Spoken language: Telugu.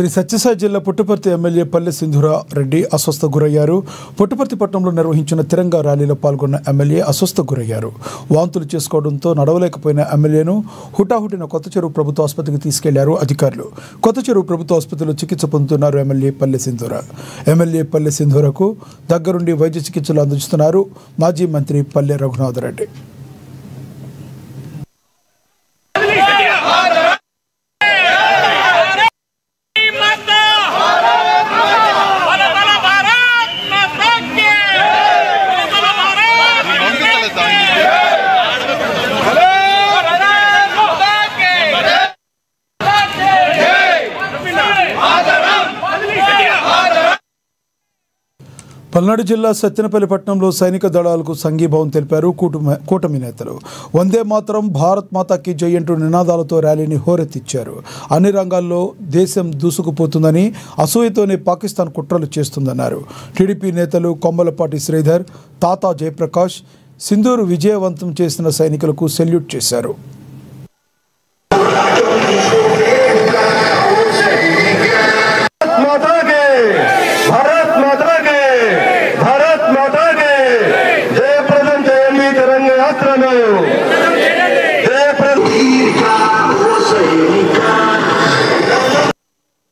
సత్యసాయి జిల్లా పుట్టపర్తి ఎమ్మెల్యే పల్లె సింధూరారెడ్డి అస్వస్థ గురయ్యారు. పుట్టపర్తి పట్టణంలో నిర్వహించిన తిరంగా ర్యాలీలో పాల్గొన్న ఎమ్మెల్యే అస్వస్థ గురయ్యారు. వాంతులు చేసుకోవడంతో నడవలేకపోయిన ఎమ్మెల్యేను హుటాహుటిన కొత్త చెరువు ప్రభుత్వ ఆసుపత్రికి తీసుకెళ్లారు అధికారులు. కొత్త చెరువు ప్రభుత్వ ఆసుపత్రిలో చికిత్స పొందుతున్నారు ఎమ్మెల్యే పల్లె సింధూర. ఎమ్మెల్యే పల్లె సింధూరకు దగ్గరుండి వైద్య చికిత్సలు అందిస్తున్నారు మాజీ మంత్రి పల్లె రఘునాథరెడ్డి. పల్నాడు జిల్లా సత్తెనపల్లి పట్టణంలో సైనిక దళాలకు సంఘీభావం తెలిపారు కూటమి నేతలు. వందే మాతరం, భారత్ మాతాకి జై అంటూ నినాదాలతో ర్యాలీని హోరెత్తిచ్చారు. అన్ని రంగాల్లో దేశం దూసుకుపోతుందని, అసూయతోనే పాకిస్తాన్ కుట్రలు చేస్తుందన్నారు. టీడీపీ నేతలు కొమ్మలపాటి శ్రీధర్, తాతా జయప్రకాష్ సింధూరు విజయవంతం చేసిన సైనికులకు సెల్యూట్ చేశారు. जय